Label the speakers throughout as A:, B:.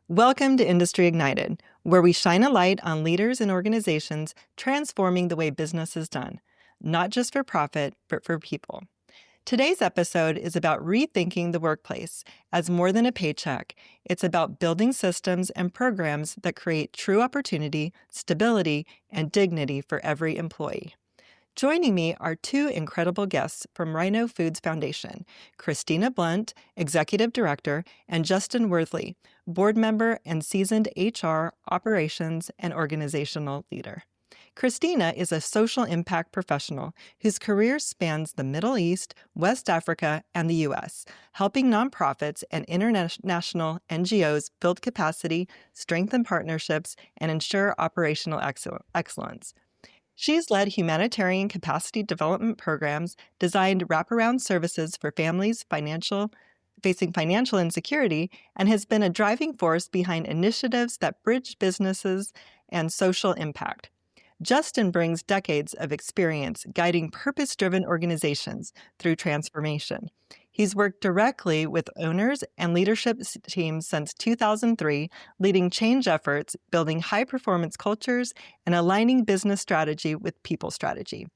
A: Welcome to Industry Ignited, where we shine a light on leaders and organizations transforming the way business is done, not just for profit, but for people. Today's episode is about rethinking the workplace as more than a paycheck. It's about building systems and programs that create true opportunity, stability, and dignity for every employee. Joining me are two incredible guests from Rhino Foods Foundation, Christina Blunt, Executive Director, and Justin Worthley, Board Member and seasoned HR, Operations, and Organizational Leader. Christina is a social impact professional whose career spans the Middle East, West Africa, and the U.S., helping nonprofits and international NGOs build capacity, strengthen partnerships, and ensure operational excellence. She's led humanitarian capacity development programs, designed wraparound services for families facing financial insecurity, and has been a driving force behind initiatives that bridge businesses and social impact. Justin brings decades of experience guiding purpose-driven organizations through transformation. He's worked directly with owners and leadership teams since 2003, leading change efforts, building high-performance cultures, and aligning business strategy with people strategy.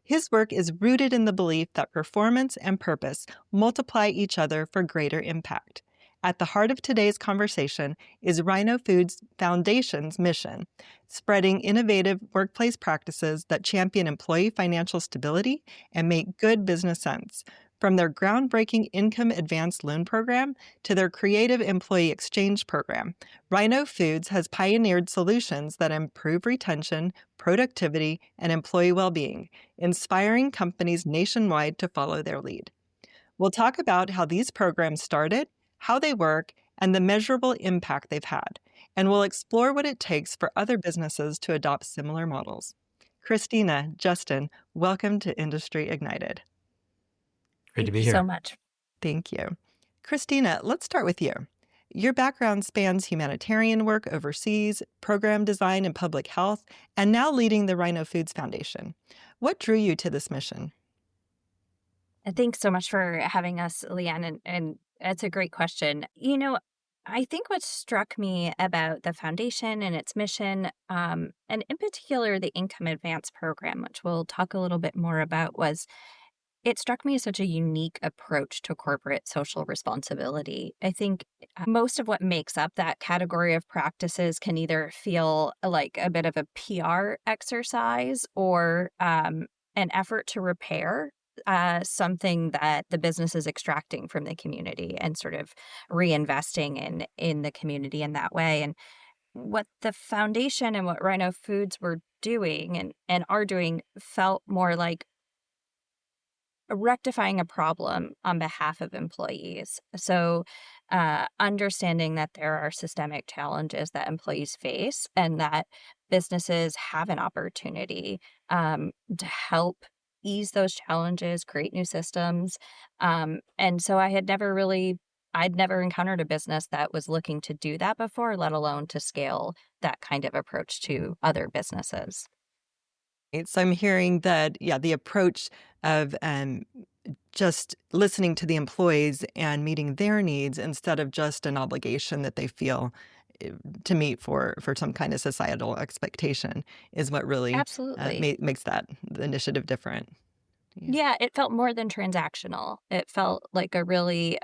A: His work is rooted in the belief that performance and purpose multiply each other for greater impact. At the heart of today's conversation is Rhino Foods Foundation's mission, spreading innovative workplace practices that champion employee financial stability and make good business sense. From their groundbreaking income advanced loan program to their creative employee exchange program, Rhino Foods has pioneered solutions that improve retention, productivity, and employee well-being, inspiring companies nationwide to follow their lead. We'll talk about how these programs started, how they work, and the measurable impact they've had, and we'll explore what it takes for other businesses to adopt similar models. Christina, Justin, welcome to Industry Ignited.
B: Great to be
C: Thank you
B: here.
C: so much.
A: Thank you. Christina, let's start with you. Your background spans humanitarian work overseas, program design and public health, and now leading the Rhino Foods Foundation. What drew you to this mission?
C: And thanks so much for having us, Leeanne. And that's a great question. I think what struck me about the foundation and its mission, and in particular the Income Advance program, which we'll talk a little bit more about, was it struck me as such a unique approach to corporate social responsibility. I think most of what makes up that category of practices can either feel like a bit of a PR exercise or an effort to repair something that the business is extracting from the community and sort of reinvesting in the community in that way. And what the foundation and what Rhino Foods were doing and are doing felt more like rectifying a problem on behalf of employees. So understanding that there are systemic challenges that employees face and that businesses have an opportunity to help ease those challenges, create new systems. And so I'd never encountered a business that was looking to do that before, let alone to scale that kind of approach to other businesses.
A: So I'm hearing that, the approach of just listening to the employees and meeting their needs instead of just an obligation that they feel to meet for some kind of societal expectation is what really
C: Absolutely.
A: makes that initiative different.
C: Yeah, it felt more than transactional. It felt like a really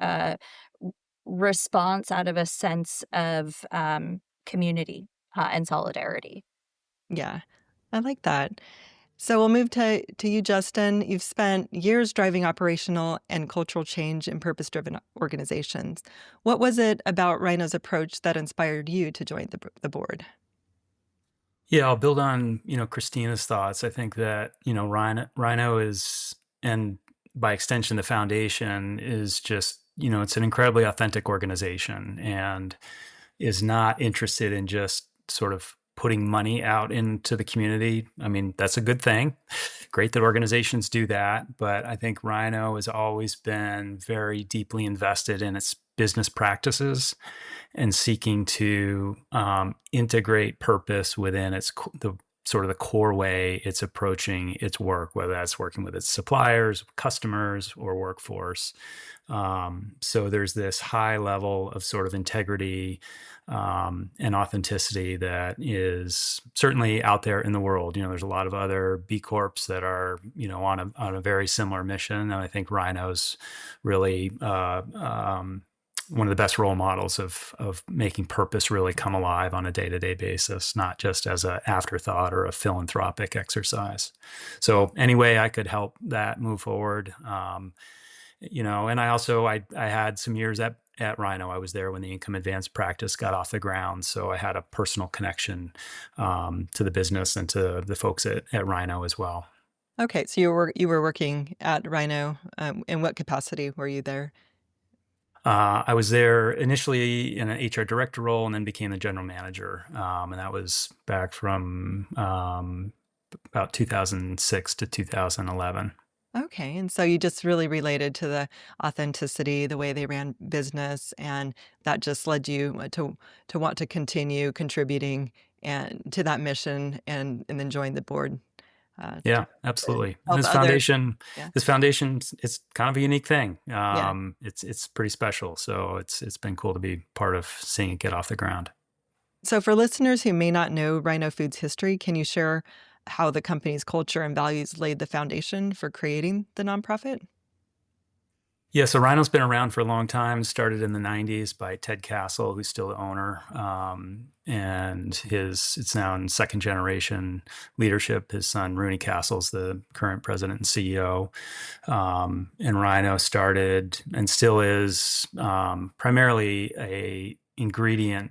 C: response out of a sense of community and solidarity.
A: Yeah, I like that. So we'll move to you, Justin. You've spent years driving operational and cultural change in purpose-driven organizations. What was it about Rhino's approach that inspired you to join the board?
B: Yeah, I'll build on, Christina's thoughts. I think that, Rhino is, and by extension, the foundation is just, it's an incredibly authentic organization and is not interested in just sort of putting money out into the community. I mean, that's a good thing. Great that organizations do that. But I think Rhino has always been very deeply invested in its business practices and seeking to integrate purpose within the sort of the core way it's approaching its work, whether that's working with its suppliers, customers, or workforce. So there's this high level of sort of integrity and authenticity that is certainly out there in the world. There's a lot of other B Corps that are, on a very similar mission. And I think Rhino's really one of the best role models of making purpose really come alive on a day-to-day basis, not just as an afterthought or a philanthropic exercise. So any way I could help that move forward, and I had some years at Rhino. I was there when the income advance practice got off the ground. So I had a personal connection to the business and to the folks at Rhino as well.
A: Okay, so you were working at Rhino. In what capacity were you there?
B: I was there initially in an HR director role and then became the general manager. And that was back from about 2006 to 2011.
A: Okay, and so you just really related to the authenticity, the way they ran business, and that just led you to want to continue contributing and to that mission, and then join the board.
B: Yeah, absolutely. And
A: Help
B: this
A: others.
B: foundation, it's kind of a unique thing.
A: Yeah.
B: It's pretty special. So it's been cool to be part of seeing it get off the ground.
A: So for listeners who may not know Rhino Foods' history, can you share how the company's culture and values laid the foundation for creating the nonprofit?
B: Yeah, so Rhino's been around for a long time. Started in the 90s by Ted Castle, who's still the owner. And it's now in second generation leadership. His son, Rooney Castle's the current president and CEO. And Rhino started and still is primarily a ingredient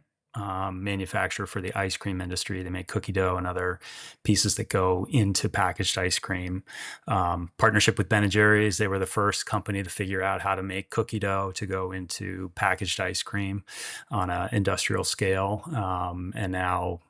B: manufacturer for the ice cream industry. They make cookie dough and other pieces that go into packaged ice cream. Partnership with Ben & Jerry's, they were the first company to figure out how to make cookie dough to go into packaged ice cream on an industrial scale. And now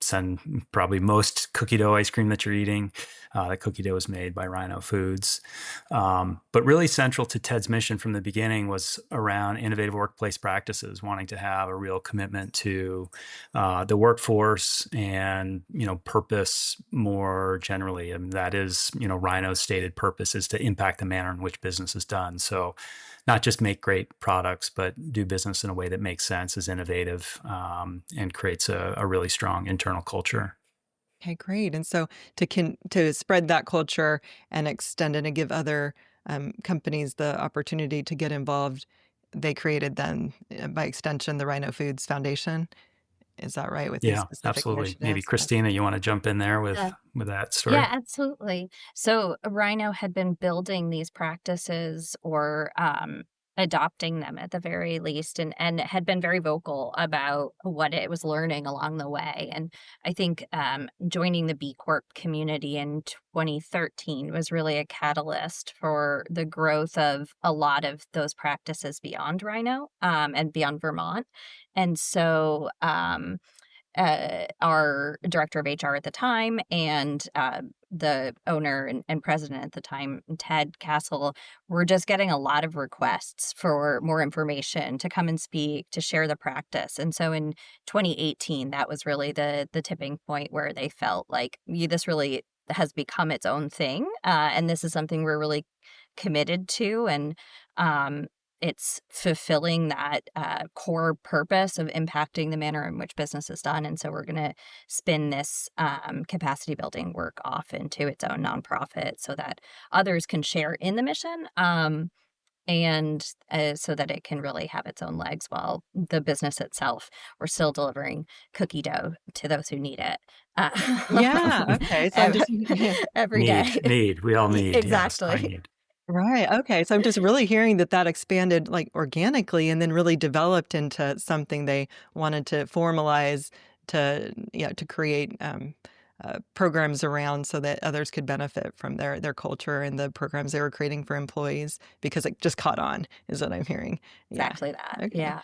B: send probably most cookie dough ice cream that you're eating. The cookie dough is made by Rhino Foods. But really central to Ted's mission from the beginning was around innovative workplace practices, wanting to have a real commitment to the workforce and, purpose more generally. And that is, Rhino's stated purpose is to impact the manner in which business is done. So not just make great products, but do business in a way that makes sense, is innovative, and creates a really strong internal culture.
A: Okay, great. And so to spread that culture and extend it and give other companies the opportunity to get involved, they created then, by extension, the Rhino Foods Foundation. Is that right? With these specific
B: absolutely.
A: initiatives?
B: Maybe Christina, you want to jump in there with that story?
C: Yeah, absolutely. So Rhino had been building these practices or adopting them at the very least, and had been very vocal about what it was learning along the way. And I think joining the B Corp community in 2013 was really a catalyst for the growth of a lot of those practices beyond Rhino and beyond Vermont. And so our director of HR at the time and the owner and president at the time, Ted Castle, were just getting a lot of requests for more information, to come and speak, to share the practice. And so in 2018, that was really the tipping point where they felt like this really has become its own thing. And this is something we're really committed to. And it's fulfilling that core purpose of impacting the manner in which business is done. And so we're going to spin this capacity building work off into its own nonprofit so that others can share in the mission, and so that it can really have its own legs while the business itself, we're still delivering cookie dough to those who need it.
A: Yeah. Okay. So I'm just
C: every day.
B: Need. We all need.
C: Exactly.
B: Yes, I need.
A: Right. Okay. So I'm just really hearing that expanded like organically and then really developed into something they wanted to formalize to create programs around so that others could benefit from their culture and the programs they were creating for employees, because it just caught on, is what I'm hearing.
C: Exactly that.
A: Okay.
C: Yeah.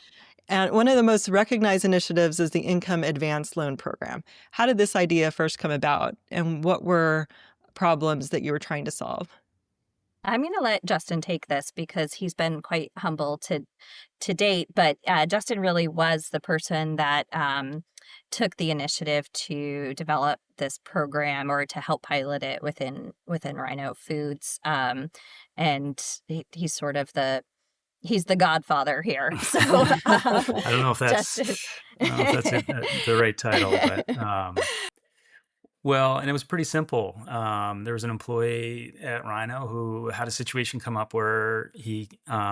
A: And one of the most recognized initiatives is the Income Advance Loan Program. How did this idea first come about, and what were problems that you were trying to solve?
C: I'm going to let Justin take this because he's been quite humble to date. But Justin really was the person that took the initiative to develop this program or to help pilot it within Rhino Foods. And he's sort of he's the godfather here. So,
B: I don't know if that's
C: Justin.
B: the right title, but well, and it was pretty simple. There was an employee at Rhino who had a situation come up where he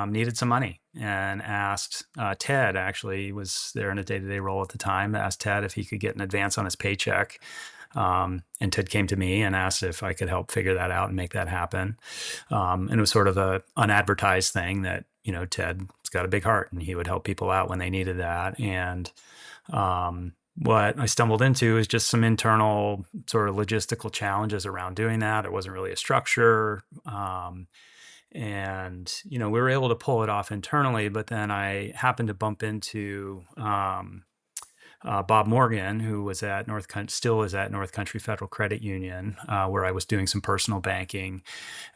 B: needed some money and asked Ted, actually, was there in a day-to-day role at the time, asked Ted if he could get an advance on his paycheck. And Ted came to me and asked if I could help figure that out and make that happen. And it was sort of a unadvertised thing that, Ted's got a big heart and he would help people out when they needed that. And what I stumbled into is just some internal sort of logistical challenges around doing that. There wasn't really a structure. And, we were able to pull it off internally, but then I happened to bump into Bob Morgan, who was at still is at North Country Federal Credit Union, where I was doing some personal banking,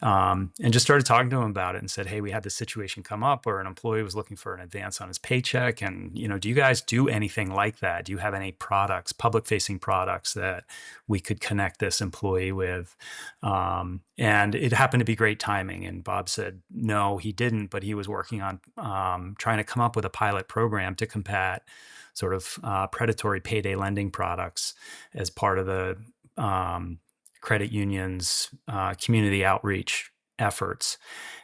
B: and just started talking to him about it and said, hey, we had this situation come up where an employee was looking for an advance on his paycheck. And, do you guys do anything like that? Do you have any products, public-facing products that we could connect this employee with? And it happened to be great timing. And Bob said, no, he didn't, but he was working on trying to come up with a pilot program to combat sort of predatory payday lending products as part of the credit union's community outreach efforts.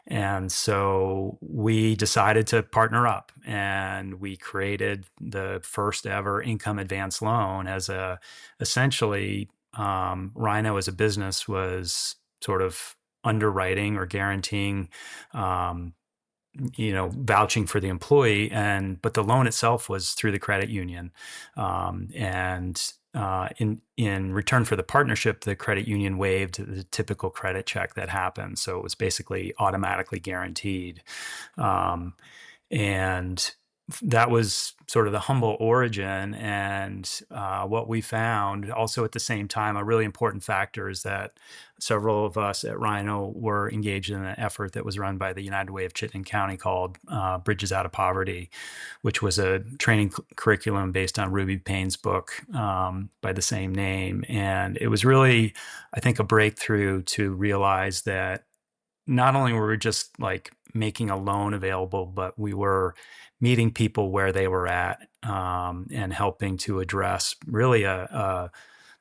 B: And so we decided to partner up, and we created the first ever income advance loan as essentially Rhino as a business was sort of underwriting or guaranteeing vouching for the employee, but the loan itself was through the credit union. And in return for the partnership, the credit union waived the typical credit check that happens. So it was basically automatically guaranteed. And that was sort of the humble origin. And what we found also at the same time, a really important factor is that several of us at Rhino were engaged in an effort that was run by the United Way of Chittenden County called Bridges Out of Poverty, which was a training curriculum based on Ruby Payne's book by the same name. And it was really, I think, a breakthrough to realize that not only were we just like making a loan available, but we were meeting people where they were at and helping to address really a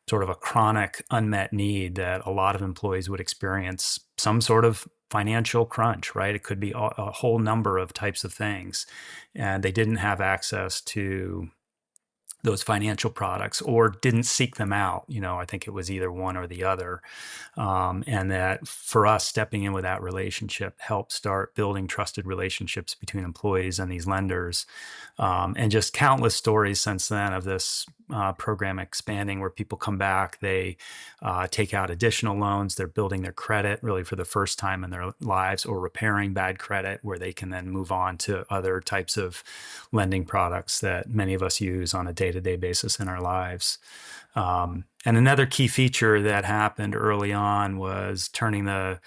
B: sort of a chronic unmet need that a lot of employees would experience, some sort of financial crunch, right? It could be a whole number of types of things. And they didn't have access to those financial products or didn't seek them out. I think it was either one or the other. And that for us, stepping in with that relationship helped start building trusted relationships between employees and these lenders. And just countless stories since then of this program expanding where people come back, they take out additional loans, they're building their credit really for the first time in their lives, or repairing bad credit where they can then move on to other types of lending products that many of us use on a day-to-day basis in our lives. And another key feature that happened early on was turning the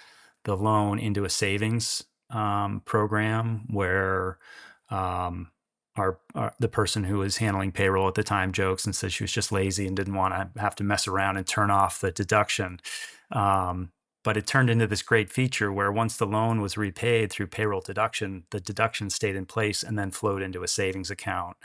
B: loan into a savings program where the person who was handling payroll at the time jokes and said she was just lazy and didn't want to have to mess around and turn off the deduction. But it turned into this great feature where once the loan was repaid through payroll deduction, the deduction stayed in place and then flowed into a savings account.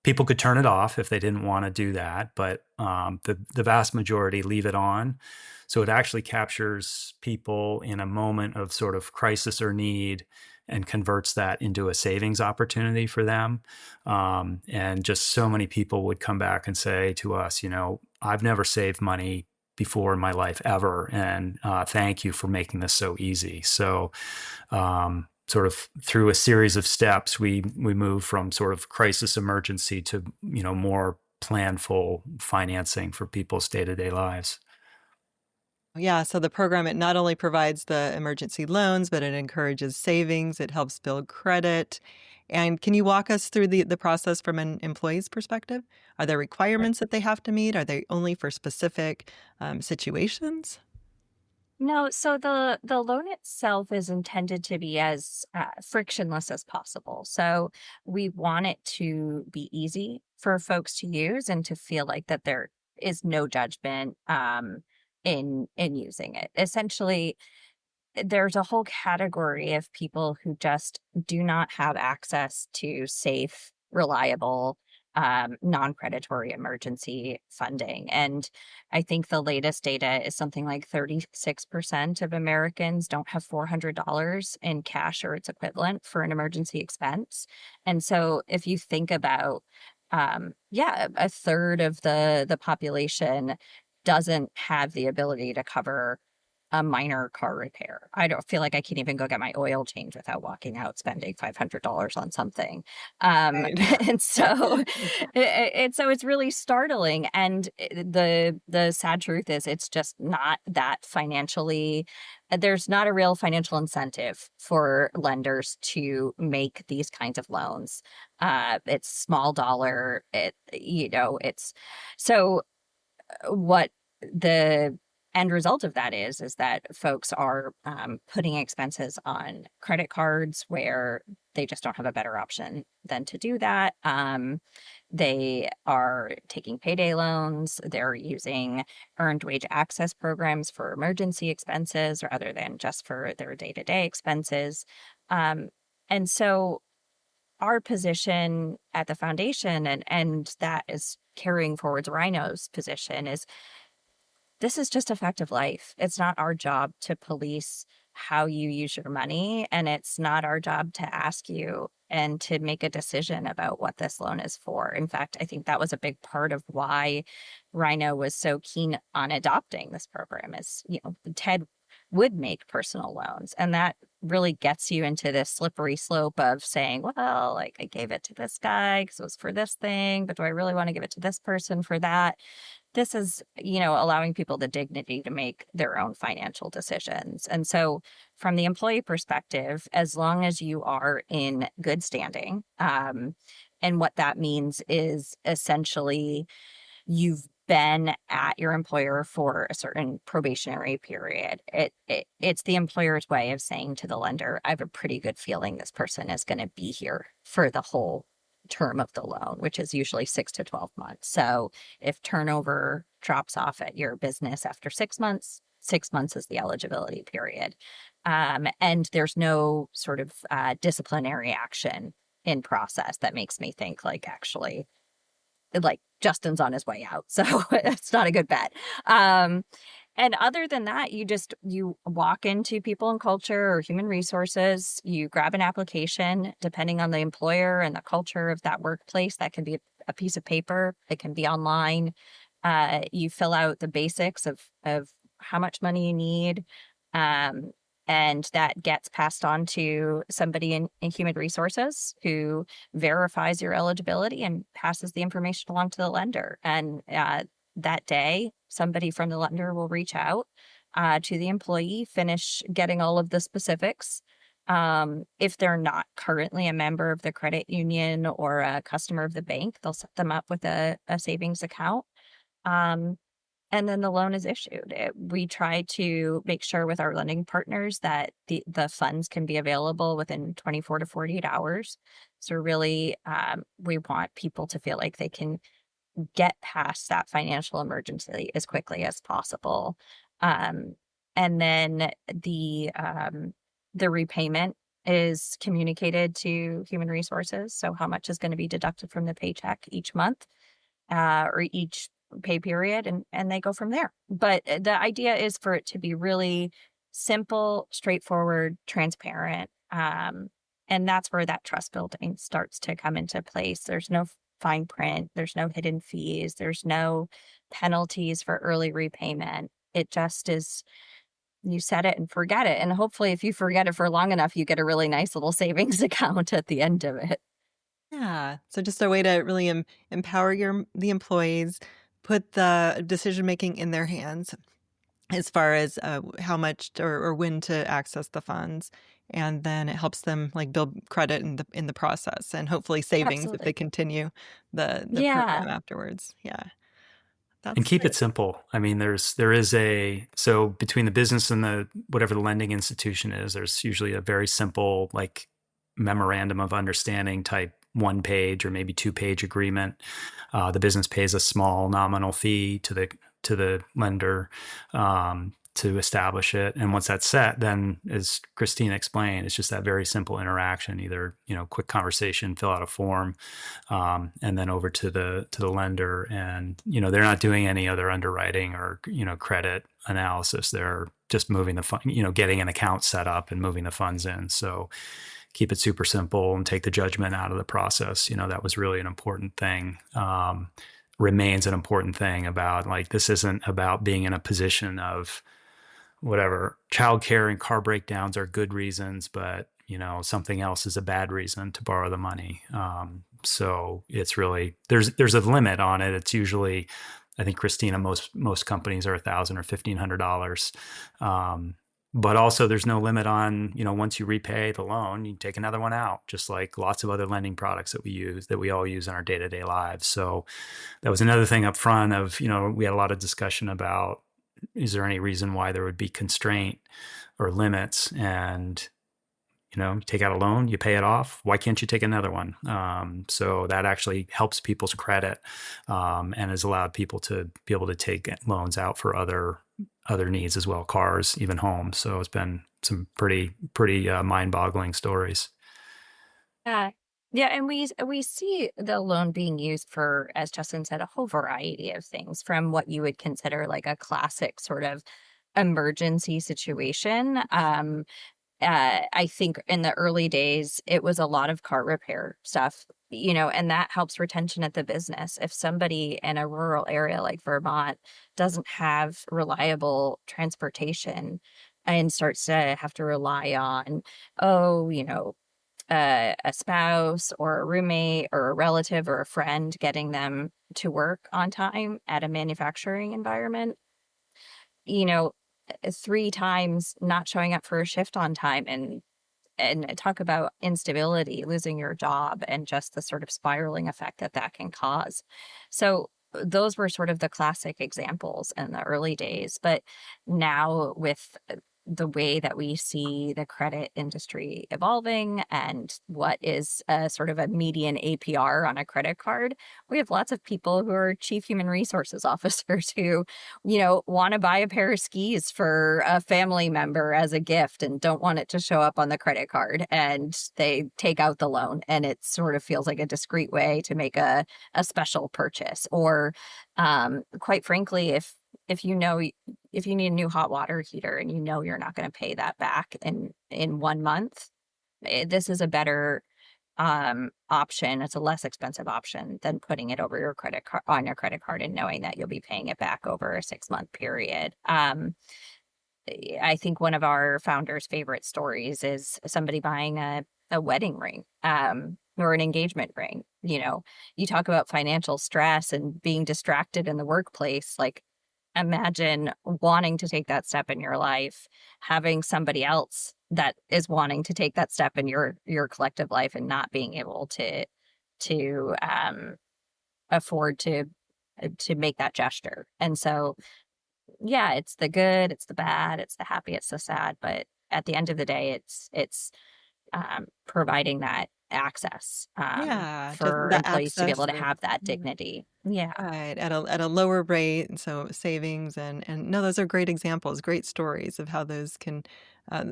B: People could turn it off if they didn't want to do that, but the vast majority leave it on. So it actually captures people in a moment of sort of crisis or need and converts that into a savings opportunity for them. And just so many people would come back and say to us, I've never saved money before in my life ever. And thank you for making this so easy. So sort of through a series of steps, we move from sort of crisis emergency to, more planful financing for people's day-to-day lives.
A: Yeah, so the program, it not only provides the emergency loans, but it encourages savings, it helps build credit. And can you walk us through the process from an employee's perspective? Are there requirements that they have to meet? Are they only for specific situations?
C: No, so the loan itself is intended to be as frictionless as possible. So we want it to be easy for folks to use and to feel like that there is no judgment in using it. Essentially, there's a whole category of people who just do not have access to safe, reliable, non-predatory emergency funding. And I think the latest data is something like 36% of Americans don't have $400 in cash or its equivalent for an emergency expense. And so if you think about, yeah, a third of the population doesn't have the ability to cover a minor car repair. I don't feel like I can even go get my oil change without walking out spending $500 on something.
A: Right.
C: And so, so it's really startling. And the sad truth is, it's just not that financially. There's not a real financial incentive for lenders to make these kinds of loans. It's small dollar. It's so what the end result of that is that folks are putting expenses on credit cards where they just don't have a better option than to do that. They are taking payday loans. They're using earned wage access programs for emergency expenses rather than just for their day-to-day expenses. Um, and so our position at the foundation, and that is carrying forward Rhino's position, is this is just a fact of life. It's not our job to police how you use your money, and it's not our job to ask you and to make a decision about what this loan is for. In fact, I think that was a big part of why Rhino was so keen on adopting this program is, Ted would make personal loans, and that really gets you into this slippery slope of saying, well, like I gave it to this guy because it was for this thing, but do I really want to give it to this person for that? This is, allowing people the dignity to make their own financial decisions. And so, from the employee perspective, as long as you are in good standing, and what that means is essentially you've been at your employer for a certain probationary period. It's the employer's way of saying to the lender, I have a pretty good feeling this person is going to be here for the whole term of the loan, which is usually 6 to 12 months. So if turnover drops off at your business after 6 months, 6 months is the eligibility period. And there's no sort of disciplinary action in process that makes me think like actually like Justin's on his way out. So it's not a good bet. And other than that, you walk into people and culture or human resources, you grab an application, depending on the employer and the culture of that workplace. That can be a piece of paper. It can be online. You fill out the basics of how much money you need. And that gets passed on to somebody in human resources who verifies your eligibility and passes the information along to the lender. And that day, somebody from the lender will reach out to the employee, finish getting all of the specifics. If they're not currently a member of the credit union or a customer of the bank, they'll set them up with a savings account. And then the loan is issued. We try to make sure with our lending partners that the funds can be available within 24 to 48 hours. So really, we want people to feel like they can get past that financial emergency as quickly as possible. And then the repayment is communicated to human resources. So how much is going to be deducted from the paycheck each month or each pay period, and they go from there. But the idea is for it to be really simple, straightforward, transparent. And that's where that trust building starts to come into place. There's no fine print, there's no hidden fees, there's no penalties for early repayment. It just is, you set it and forget it. And hopefully if you forget it for long enough, you get a really nice little savings account at the end of it.
A: Yeah. So just a way to really empower the employees, put the decision making in their hands as far as how much or when to access the funds, and then it helps them like build credit in the process, and hopefully savings if
C: Absolutely.
A: they continue the
C: Yeah.
A: program afterwards. Yeah.
B: And
A: That's
B: keep it
A: great.
B: simple. I mean, there is so between the business and the whatever the lending institution is, there's usually a very simple like memorandum of understanding type 1 page or maybe 2 page agreement. The business pays a small nominal fee to the lender to establish it, and once that's set, then as Christina explained, it's just that very simple interaction. Either quick conversation, fill out a form, and then over to the lender, and they're not doing any other underwriting or credit analysis. They're just moving the fund, getting an account set up and moving the funds in. So keep it super simple and take the judgment out of the process. That was really an important thing. Remains an important thing about like this isn't about being in a position of whatever. Childcare and car breakdowns are good reasons, but something else is a bad reason to borrow the money. So it's really there's a limit on it. It's usually, I think, Christina, most companies are $1,000 or $1,500. But also there's no limit on, once you repay the loan, you take another one out, just like lots of other lending products that we all use in our day-to-day lives. So that was another thing up front of, we had a lot of discussion about, is there any reason why there would be constraint or limits? And take out a loan, you pay it off. Why can't you take another one? So that actually helps people's credit, and has allowed people to be able to take loans out for other needs as well, cars, even homes. So it's been some pretty mind-boggling stories.
C: Yeah. Yeah, and we see the loan being used for, as Justin said, a whole variety of things, from what you would consider like a classic sort of emergency situation. I think in the early days, it was a lot of car repair stuff, and that helps retention at the business. If somebody in a rural area like Vermont doesn't have reliable transportation and starts to have to rely on, oh, a spouse or a roommate or a relative or a friend getting them to work on time at a manufacturing environment, you know, 3 times not showing up for a shift on time, and talk about instability, losing your job, and just the sort of spiraling effect that that can cause. So those were sort of the classic examples in the early days. But now, with the way that we see the credit industry evolving and what is a sort of a median APR on a credit card, we have lots of people who are chief human resources officers who, want to buy a pair of skis for a family member as a gift and don't want it to show up on the credit card. And they take out the loan, and it sort of feels like a discreet way to make a special purchase. Or quite frankly, if you know if you need a new hot water heater and you're not going to pay that back in 1 month, this is a better option. It's a less expensive option than putting it over your credit card on your credit card and knowing that you'll be paying it back over a 6-month period. I think one of our founders' favorite stories is somebody buying a wedding ring, or an engagement ring. You talk about financial stress and being distracted in the workplace. Like, imagine wanting to take that step in your life, having somebody else that is wanting to take that step in your collective life, and not being able to afford to make that gesture. And so, yeah, it's the good, it's the bad, it's the happy, it's the sad. But at the end of the day, it's providing that access,
A: Yeah, just
C: for
A: the
C: employees to be
A: access
C: able to
A: of
C: have that dignity. Yeah.
A: right, at a lower rate, and so savings and no, those are great examples, great stories of how those can, uh,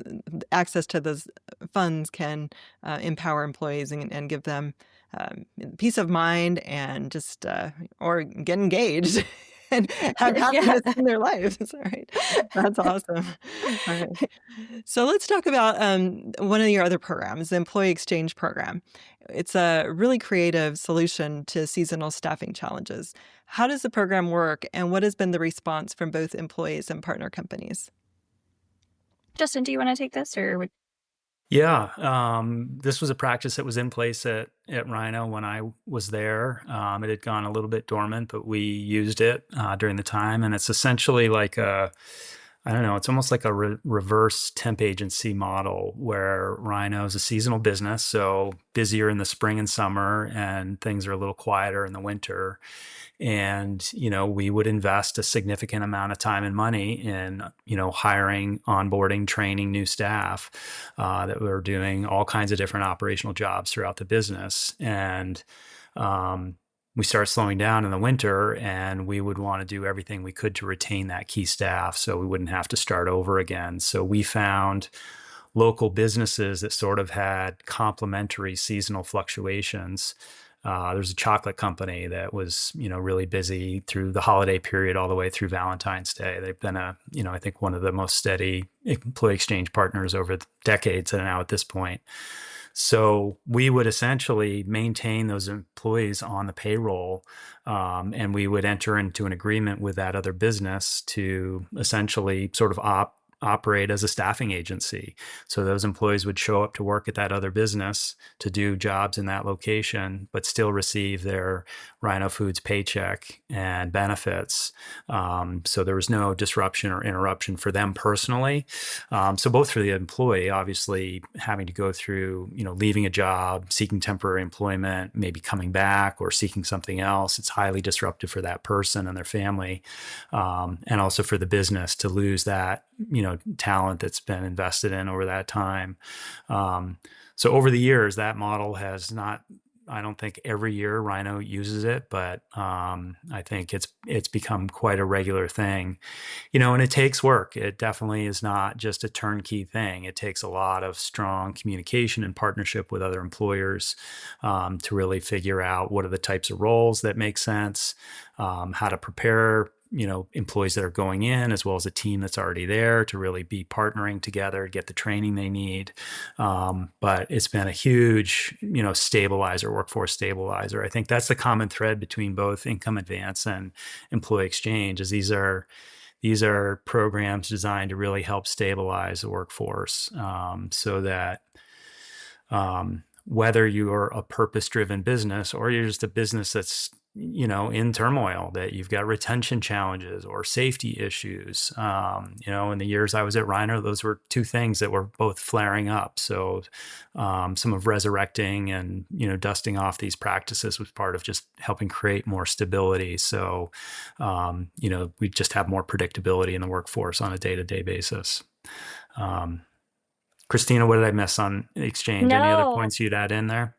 A: access to those funds can, empower employees and give them, peace of mind and just, or get engaged and have
C: Yeah.
A: happiness in their lives, right? That's awesome. All right. So let's talk about one of your other programs, the Employee Exchange Program. It's a really creative solution to seasonal staffing challenges. How does the program work, and what has been the response from both employees and partner companies?
C: Justin, do you want to take this, or would...
B: Yeah, this was a practice that was in place at Rhino when I was there. It had gone a little bit dormant, but we used it during the time, and it's essentially like I don't know, it's almost like a reverse temp agency model where Rhino is a seasonal business, so busier in the spring and summer, and things are a little quieter in the winter. And, we would invest a significant amount of time and money in, hiring, onboarding, training new staff that were doing all kinds of different operational jobs throughout the business. And we started slowing down in the winter, and we would want to do everything we could to retain that key staff so we wouldn't have to start over again. So we found local businesses that sort of had complementary seasonal fluctuations. There's a chocolate company that was, really busy through the holiday period all the way through Valentine's Day. They've been I think one of the most steady employee exchange partners over the decades and now at this point. So we would essentially maintain those employees on the payroll, and we would enter into an agreement with that other business to essentially sort of operate as a staffing agency. So those employees would show up to work at that other business to do jobs in that location, but still receive their Rhino Foods paycheck and benefits. So there was no disruption or interruption for them personally. So both for the employee, obviously having to go through, leaving a job, seeking temporary employment, maybe coming back or seeking something else. It's highly disruptive for that person and their family. And also for the business to lose that, talent that's been invested in over that time. So over the years, that model has not, I don't think every year Rhino uses it, but I think it's become quite a regular thing, and it takes work. It definitely is not just a turnkey thing. It takes a lot of strong communication and partnership with other employers to really figure out what are the types of roles that make sense, how to prepare employees that are going in, as well as a team that's already there to really be partnering together, get the training they need. But it's been a huge, stabilizer, workforce stabilizer. I think that's the common thread between both Income Advance and Employee Exchange is these are programs designed to really help stabilize the workforce, so that whether you're a purpose-driven business or you're just a business that's in turmoil, that you've got retention challenges or safety issues. In the years I was at Rhino, those were two things that were both flaring up. So some of resurrecting and, dusting off these practices was part of just helping create more stability. So, we just have more predictability in the workforce on a day-to-day basis. Christina, what did I miss on exchange? Any other
C: No,
B: points you'd add in there?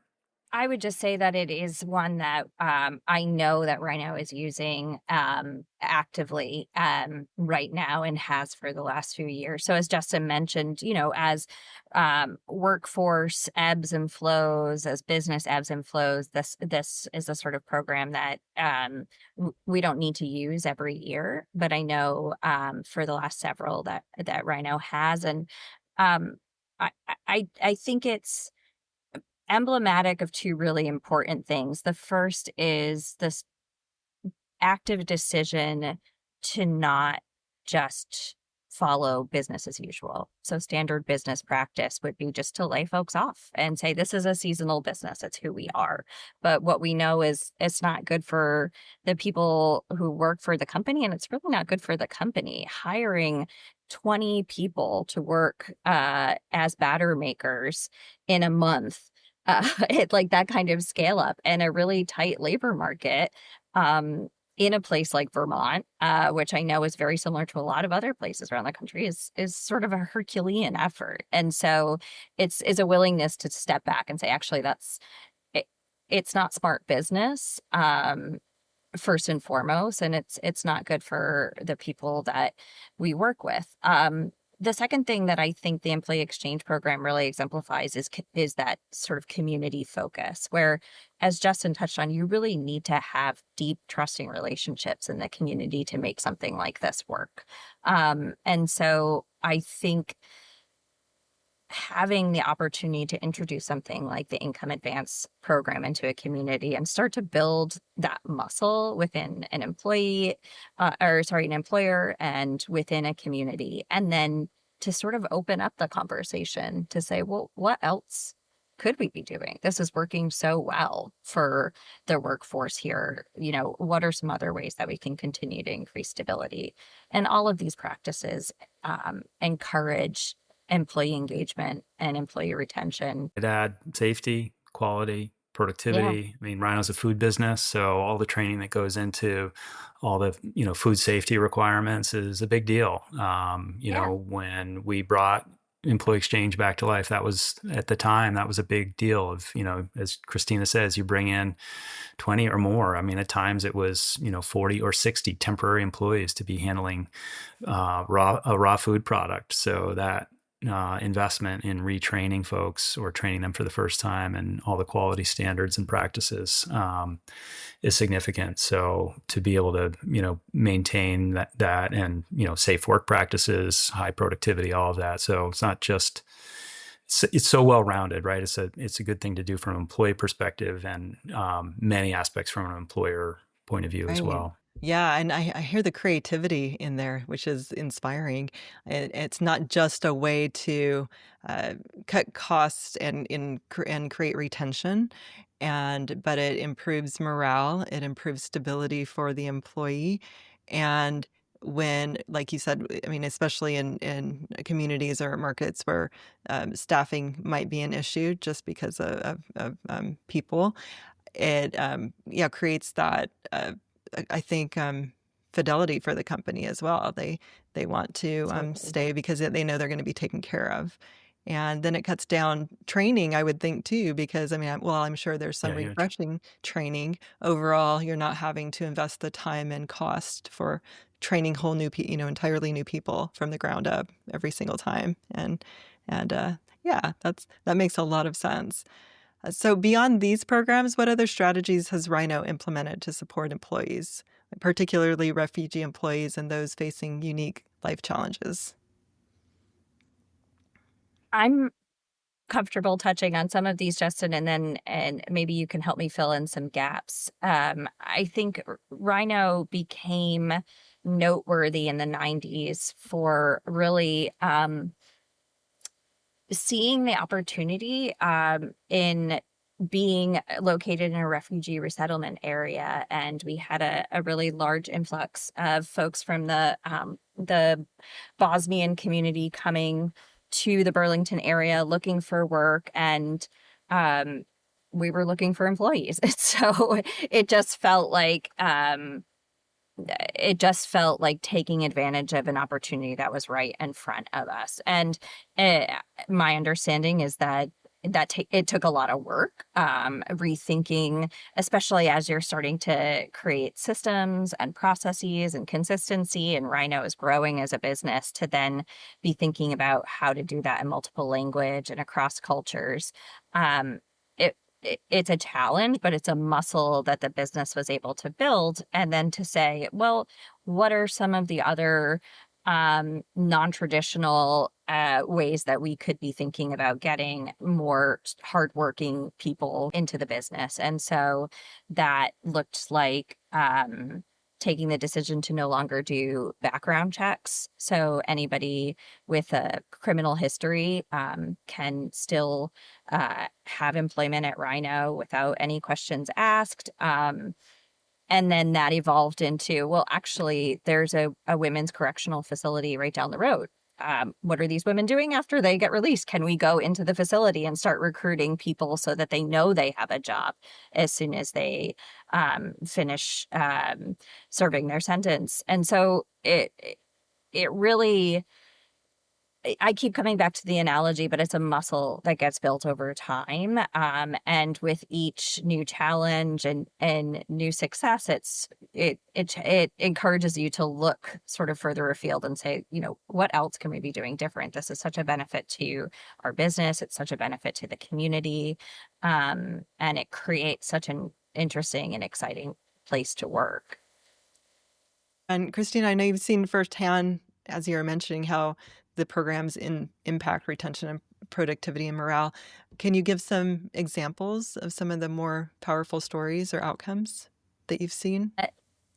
C: I would just say that it is one that I know that Rhino is using actively right now and has for the last few years. So as Justin mentioned, as workforce ebbs and flows, as business ebbs and flows, this is a sort of program that we don't need to use every year, but I know for the last several that Rhino has, and um, I think it's emblematic of two really important things. The first is this active decision to not just follow business as usual. So standard business practice would be just to lay folks off and say, this is a seasonal business. It's who we are. But what we know is it's not good for the people who work for the company, and it's really not good for the company. Hiring 20 people to work as batter makers in a month, like that kind of scale up and a really tight labor market, in a place like Vermont, which I know is very similar to a lot of other places around the country, is sort of a Herculean effort. And so it's a willingness to step back and say, actually, it's not smart business, first and foremost, and it's not good for the people that we work with. The second thing that I think the employee exchange program really exemplifies is that sort of community focus, where, as Justin touched on, you really need to have deep, trusting relationships in the community to make something like this work. And so I think having the opportunity to introduce something like the Income Advance program into a community and start to build that muscle within an employer and within a community, and then to sort of open up the conversation to say, well, what else could we be doing? This is working so well for the workforce here. What are some other ways that we can continue to increase stability? And all of these practices encourage employee engagement and employee retention.
B: It add safety, quality,
C: Yeah.
B: productivity. I mean, Rhino's a food business, so all the training that goes into all the food safety requirements is a big deal.
C: Yeah.
B: When we brought employee exchange back to life, that was at the time that was a big deal. Of as Christina says, you bring in 20 or more. I mean, at times it was 40 or 60 temporary employees to be handling a raw food product. So that investment in retraining folks or training them for the first time and all the quality standards and practices is significant. So to be able to maintain that and safe work practices, high productivity, all of that. So it's not just it's so well rounded, right? It's a good thing to do from an employee perspective and many aspects from an employer point of view as
A: Right.
B: well.
A: Yeah, and I hear the creativity in there, which is inspiring. It's not just a way to uh, cut costs and create retention, but it improves morale, it improves stability for the employee, and when, like you said, I mean, especially in communities or markets where staffing might be an issue just because of people, it creates that I think fidelity for the company as well. They want to
C: Absolutely.
A: stay because they know they're going to be taken care of. And then it cuts down training, I would think, too, because I mean, I'm sure there's some
B: Yeah, huge.
A: refreshing training. Overall, you're not having to invest the time and cost for training whole new, entirely new people from the ground up every single time. And yeah, that makes a lot of sense. So beyond these programs, what other strategies has Rhino implemented to support employees, particularly refugee employees and those facing unique life challenges?
C: I'm comfortable touching on some of these, Justin, and maybe you can help me fill in some gaps. I think Rhino became noteworthy in the 90s for really seeing the opportunity in being located in a refugee resettlement area, and we had a really large influx of folks from the Bosnian community coming to the Burlington area looking for work, and um, we were looking for employees. So it just felt like taking advantage of an opportunity that was right in front of us. And uh, my understanding is that it took a lot of work, rethinking, especially as you're starting to create systems and processes and consistency. And Rhino is growing as a business to then be thinking about how to do that in multiple language and across cultures. Um, it's a challenge, but it's a muscle that the business was able to build. And then to say, well, what are some of the other non-traditional ways that we could be thinking about getting more hardworking people into the business? And so that looked like taking the decision to no longer do background checks. So anybody with a criminal history can still have employment at Rhino without any questions asked. And then that evolved into, well, actually, there's a women's correctional facility right down the road. What are these women doing after they get released? Can we go into the facility and start recruiting people so that they know they have a job as soon as they finish serving their sentence? And so it really, I keep coming back to the analogy, but it's a muscle that gets built over time. And with each new challenge and new success, it encourages you to look sort of further afield and say, what else can we be doing different? This is such a benefit to our business. It's such a benefit to the community. And it creates such an interesting and exciting place to work.
A: And Christina, I know you've seen firsthand, as you were mentioning, how the programs impact retention and productivity and morale. Can you give some examples of some of the more powerful stories or outcomes that you've seen?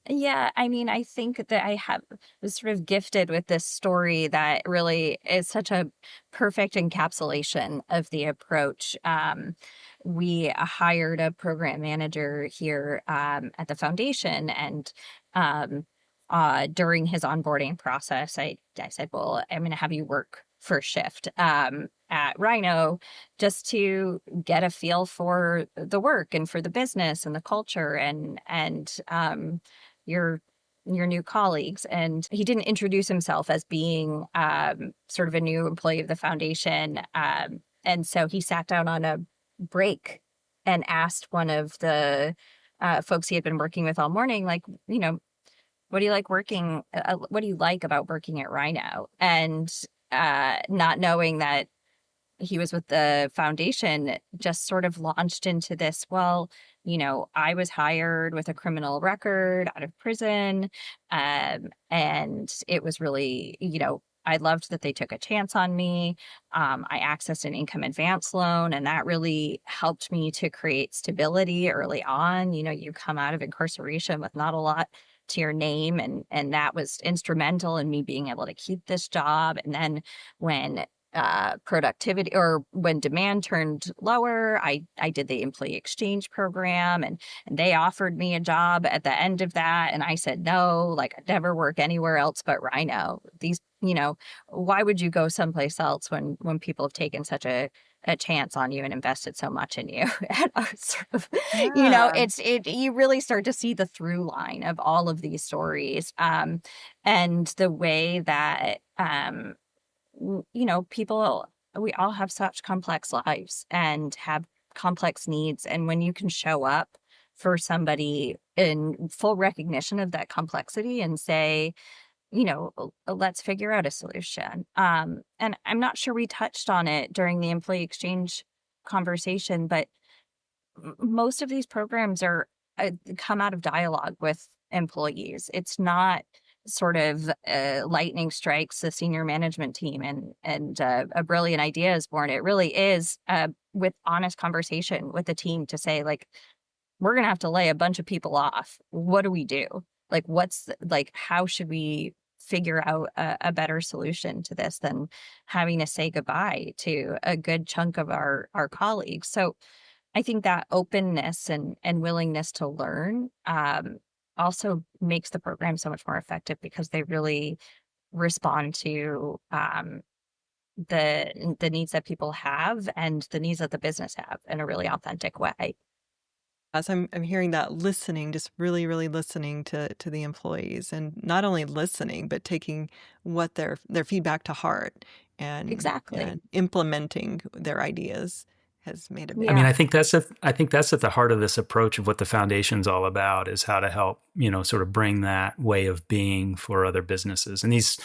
C: Yeah, I mean, I think that was sort of gifted with this story that really is such a perfect encapsulation of the approach. We hired a program manager here at the foundation, and um, during his onboarding process, I said, "Well, I'm going to have you work first shift at Rhino just to get a feel for the work and for the business and the culture and your new colleagues." And he didn't introduce himself as being sort of a new employee of the foundation. And so he sat down on a break and asked one of the folks he had been working with all morning, like, what do you like working? What do you like about working at Rhino? And not knowing that he was with the foundation, just sort of launched into this. Well, I was hired with a criminal record out of prison. And it was really, I loved that they took a chance on me. I accessed an income advance loan, and that really helped me to create stability early on. You come out of incarceration with not a lot to your name, and that was instrumental in me being able to keep this job. And then when productivity, or when demand turned lower, I did the employee exchange program, and they offered me a job at the end of that. And I said, no, like, I'd never work anywhere else but Rhino. Why would you go someplace else when people have taken such a chance on you and invested so much in you? And I was sort of,
A: Yeah.
C: you really start to see the through line of all of these stories. And the way that, people, we all have such complex lives and have complex needs. And when you can show up for somebody in full recognition of that complexity and say, let's figure out a solution. And I'm not sure we touched on it during the employee exchange conversation, but most of these programs are come out of dialogue with employees. It's not sort of lightning strikes the senior management team and a brilliant idea is born. It really is with honest conversation with the team to say, like, we're going to have to lay a bunch of people off. What do we do? Like, how should we figure out a better solution to this than having to say goodbye to a good chunk of our colleagues? So I think that openness and willingness to learn also makes the program so much more effective, because they really respond to the needs that people have and the needs that the business have in a really authentic way.
A: As I'm hearing that, listening, just really, really listening to the employees, and not only listening, but taking what their feedback to heart
C: Exactly.
A: and implementing their ideas has made a
B: I
A: big
B: mean,
C: Yeah.
B: I think that's at the heart of this approach of what the foundation's all about, is how to help, sort of bring that way of being for other businesses. And these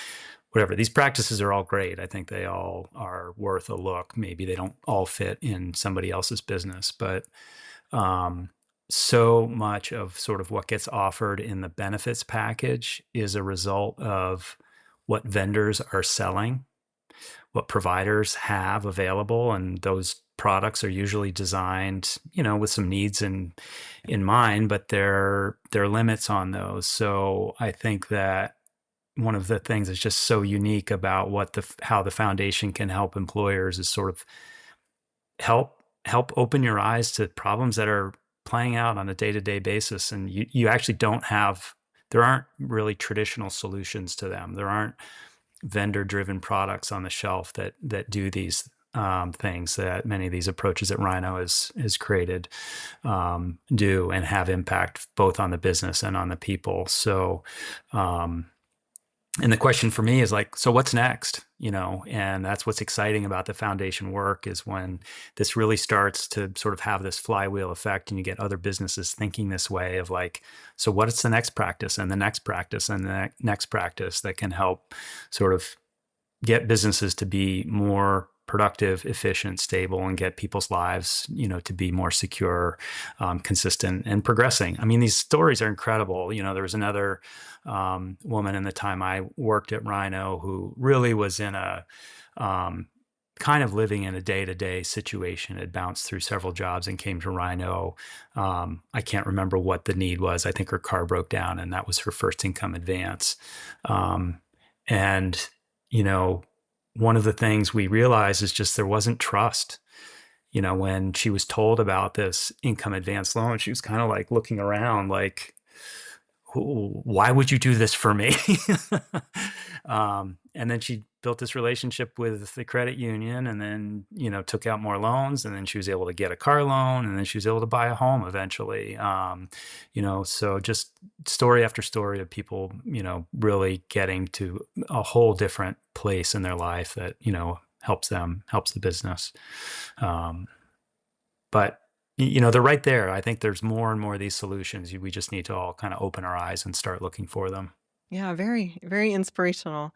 B: practices are all great. I think they all are worth a look. Maybe they don't all fit in somebody else's business, but um, so much of sort of what gets offered in the benefits package is a result of what vendors are selling, what providers have available, and those products are usually designed, with some needs in mind, but there are limits on those. So I think that one of the things that's just so unique about how the foundation can help employers is sort of help open your eyes to problems that are playing out on a day-to-day basis, and you actually there aren't really traditional solutions to them. There aren't vendor-driven products on the shelf that do these things that many of these approaches that Rhino has created do, and have impact both on the business and on the people. So, and the question for me is like, so what's next? And that's what's exciting about the foundation work, is when this really starts to sort of have this flywheel effect, and you get other businesses thinking this way of like, so what is the next practice and the next practice and the next practice that can help sort of get businesses to be more productive, efficient, stable, and get people's lives, to be more secure, consistent, and progressing. I mean, these stories are incredible. There was another woman in the time I worked at Rhino who really was in a kind of living in a day-to-day situation, had bounced through several jobs and came to Rhino. I can't remember what the need was. I think her car broke down, and that was her first income advance. And, you know, one of the things we realized is just there wasn't trust. You know, when she was told about this income advance loan, she was kind of like looking around like, why would you do this for me? And then she built this relationship with the credit union, and then, you know, took out more loans, and then she was able to get a car loan, and then she was able to buy a home eventually. You know, so just story after story of people, you know, really getting to a whole different place in their life that, you know, helps the business. But you know, they're right there. I think there's more and more of these solutions. We just need to all kind of open our eyes and start looking for them.
A: Yeah, very, very inspirational.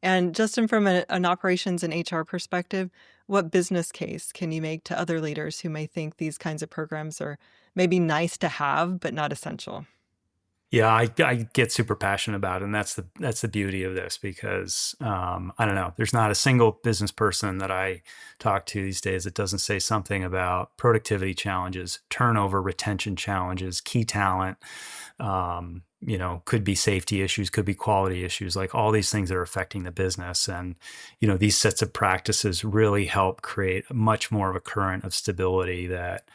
A: And Justin, from an operations and HR perspective, what business case can you make to other leaders who may think these kinds of programs are maybe nice to have, but not essential?
B: Yeah, I get super passionate about it, and that's the beauty of this, because I don't know, there's not a single business person that I talk to these days that doesn't say something about productivity challenges, turnover, retention challenges, key talent. You know, could be safety issues, could be quality issues, like all these things that are affecting the business. And, you know, these sets of practices really help create much more of a current of stability that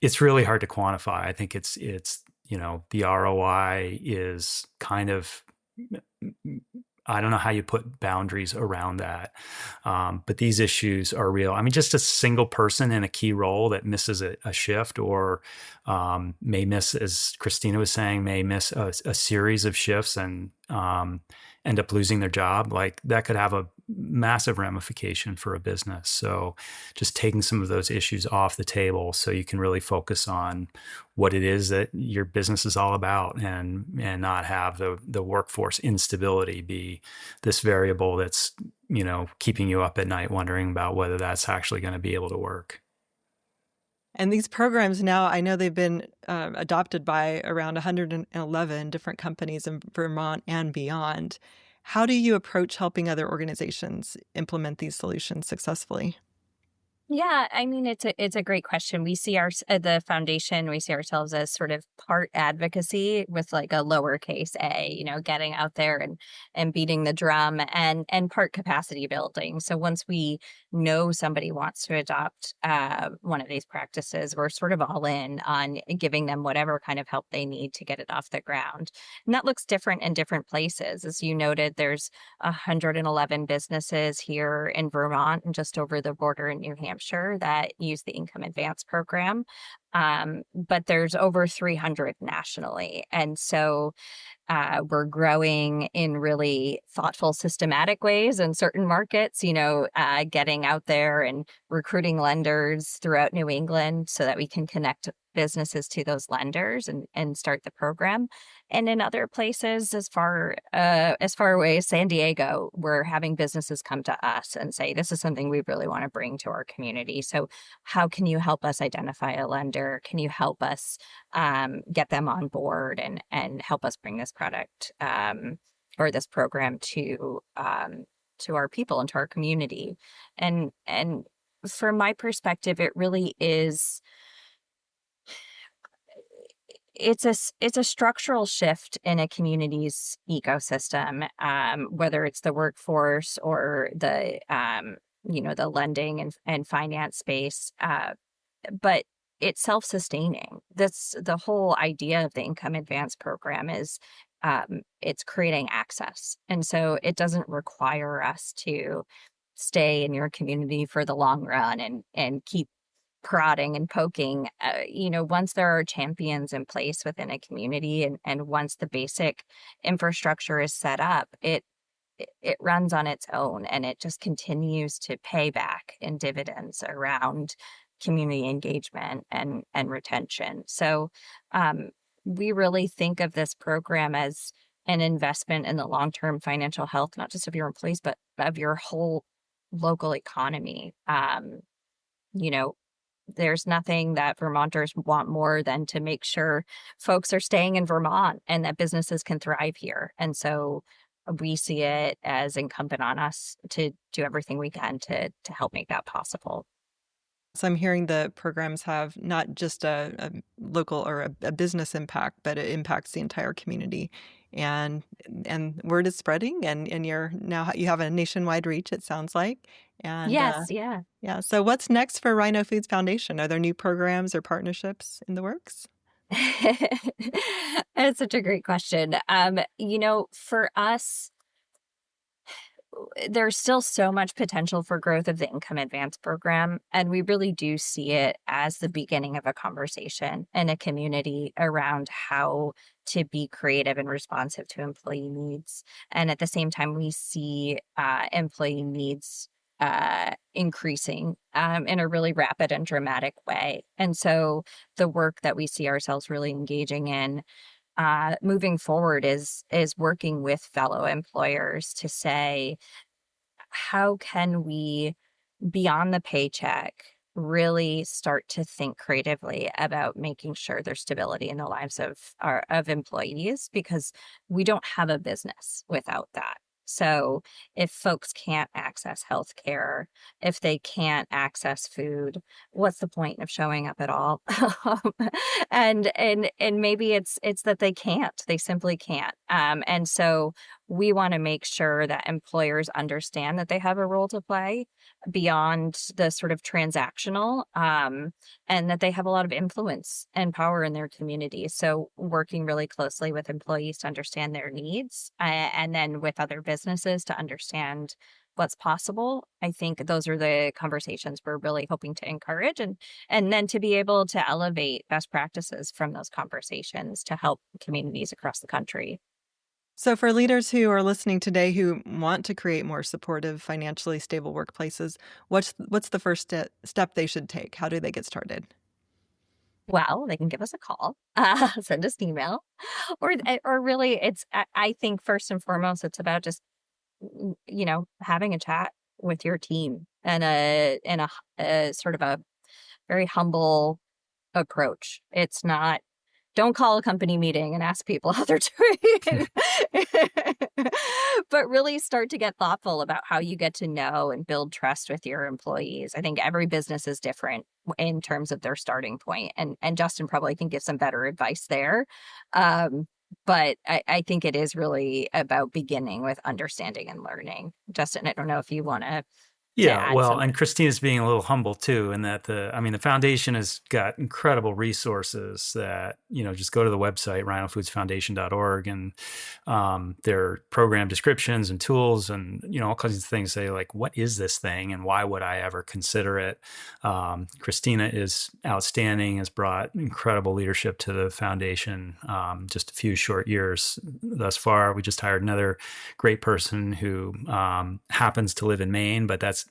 B: it's really hard to quantify. I think it's you know, the ROI is kind of, I don't know how you put boundaries around that. But these issues are real. I mean, just a single person in a key role that misses a shift, or may miss, as Christina was saying, may miss a series of shifts and end up losing their job. Like, that could have a massive ramification for a business. So just taking some of those issues off the table so you can really focus on what it is that your business is all about, and not have the workforce instability be this variable that's, you know, keeping you up at night wondering about whether that's actually going to be able to work.
A: And these programs now, I know they've been adopted by around 111 different companies in Vermont and beyond. How do you approach helping other organizations implement these solutions successfully?
C: Yeah, I mean, it's a great question. We see the foundation, we see ourselves as sort of part advocacy with like a lowercase a, you know, getting out there and beating the drum, and part capacity building. So once we know somebody wants to adopt one of these practices, we're sort of all in on giving them whatever kind of help they need to get it off the ground. And that looks different in different places. As you noted, there's 111 businesses here in Vermont and just over the border in New Hampshire that use the income advance program. But there's over 300 nationally. And so we're growing in really thoughtful, systematic ways in certain markets, you know, getting out there and recruiting lenders throughout New England so that we can connect businesses to those lenders and start the program. And in other places, as far away as San Diego, we're having businesses come to us and say, this is something we really want to bring to our community. So how can you help us identify a lender? Can you help us get them on board and help us bring this product or this program to our people and to our community? And from my perspective, it really is. It's a structural shift in a community's ecosystem, whether it's the workforce or the the lending and finance space. But it's self-sustaining. That's the whole idea of the income advance program is it's creating access. And so it doesn't require us to stay in your community for the long run and keep prodding and poking. Once there are champions in place within a community and once the basic infrastructure is set up, it runs on its own, and it just continues to pay back in dividends around community engagement and retention. So we really think of this program as an investment in the long-term financial health, not just of your employees, but of your whole local economy. There's nothing that Vermonters want more than to make sure folks are staying in Vermont and that businesses can thrive here. And so we see it as incumbent on us to do everything we can to help make that possible.
A: So I'm hearing the programs have not just a local or a business impact, but it impacts the entire community. And word is spreading, and you have a nationwide reach, it sounds like. And
C: Yes, yeah.
A: yeah. So what's next for Rhino Foods Foundation? Are there new programs or partnerships in the works?
C: That's such a great question. For us, there's still so much potential for growth of the income advance program. And we really do see it as the beginning of a conversation in a community around how to be creative and responsive to employee needs. And at the same time, we see employee needs increasing in a really rapid and dramatic way. And so the work that we see ourselves really engaging in moving forward is working with fellow employers to say, how can we, beyond the paycheck, really start to think creatively about making sure there's stability in the lives of employees, because we don't have a business without that. So if folks can't access healthcare, if they can't access food, what's the point of showing up at all? And maybe it's that they simply can't. And so we want to make sure that employers understand that they have a role to play beyond the sort of transactional, and that they have a lot of influence and power in their community. So working really closely with employees to understand their needs, and then with other businesses to understand what's possible. I think those are the conversations we're really hoping to encourage, and then to be able to elevate best practices from those conversations to help communities across the country.
A: So for leaders who are listening today who want to create more supportive, financially stable workplaces, what's the first step they should take? How do they get started?
C: Well, they can give us a call, send us an email, or really, I think first and foremost, it's about just having a chat with your team and a sort of a very humble approach. It's not, don't call a company meeting and ask people how they're doing, but really start to get thoughtful about how you get to know and build trust with your employees. I think every business is different in terms of their starting point, and Justin probably can give some better advice there. But I think it is really about beginning with understanding and learning. Justin, I don't know if you want to
B: Yeah,
C: add
B: well,
C: some.
B: and Christina's being a little humble too, in that the foundation has got incredible resources that, just go to the website, rhinofoodsfoundation.org, and there are program descriptions and tools and, all kinds of things say like, what is this thing and why would I ever consider it? Christina is outstanding, has brought incredible leadership to the foundation, just a few short years thus far. We just hired another great person who happens to live in Maine, but has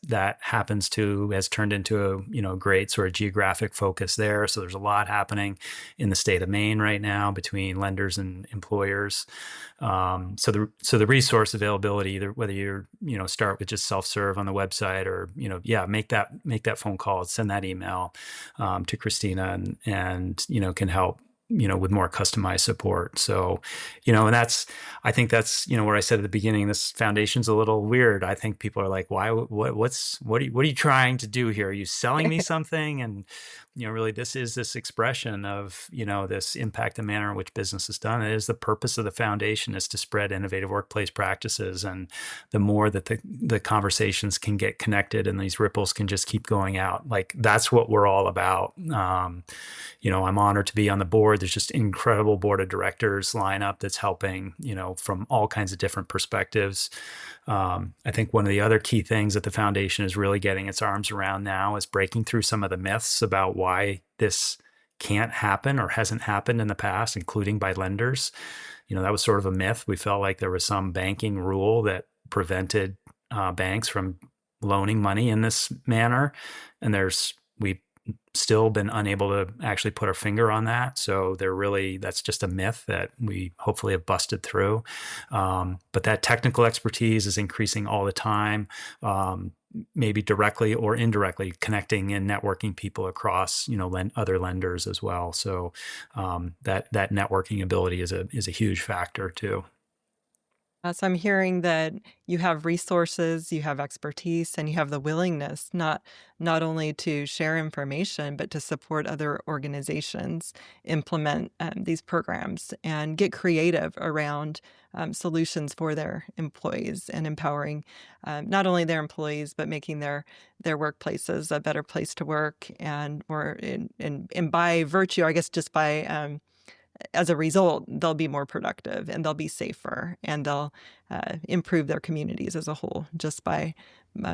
B: turned into a great sort of geographic focus there. So there's a lot happening in the state of Maine right now between lenders and employers. So the resource availability, either whether you're start with just self-serve on the website or make that phone call, send that email to Christina, and can help with more customized support. So, and I think that's, where I said at the beginning, this foundation's a little weird. I think people are like, why, what are you trying to do here? Are you selling me something? And, really this is this expression of, this impact and manner in which business is done. It is the purpose of the foundation is to spread innovative workplace practices. And the more that the conversations can get connected and these ripples can just keep going out, like that's what we're all about. I'm honored to be on the board. There's just incredible board of directors lineup that's helping, from all kinds of different perspectives. I think one of the other key things that the foundation is really getting its arms around now is breaking through some of the myths about why this can't happen or hasn't happened in the past, including by lenders. That was sort of a myth. We felt like there was some banking rule that prevented banks from loaning money in this manner. And we've still been unable to actually put our finger on that. So that's just a myth that we hopefully have busted through. But that technical expertise is increasing all the time, maybe directly or indirectly connecting and networking people across, other lenders as well. So that networking ability is a huge factor too.
A: So I'm hearing that you have resources, you have expertise, and you have the willingness not only to share information, but to support other organizations implement these programs and get creative around solutions for their employees and empowering not only their employees, but making their workplaces a better place to work and more and by virtue, I guess, just by as a result, they'll be more productive and they'll be safer and they'll improve their communities as a whole just by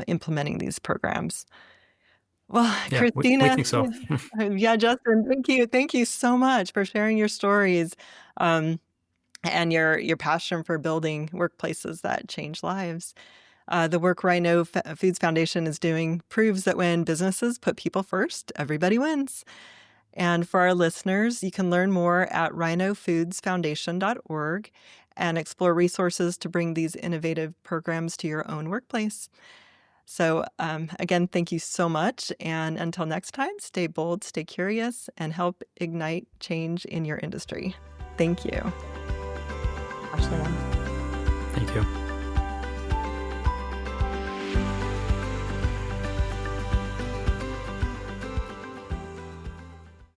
A: implementing these programs. Well,
B: Yeah, we
A: Christina,
B: think so.
A: yeah, Justin, thank you. Thank you so much for sharing your stories and your passion for building workplaces that change lives. The work Rhino Foods Foundation is doing proves that when businesses put people first, everybody wins. And for our listeners, you can learn more at rhinofoodsfoundation.org and explore resources to bring these innovative programs to your own workplace. So again, thank you so much. And until next time, stay bold, stay curious, and help ignite change in your industry. Thank you.
C: Ashley.
B: Thank you.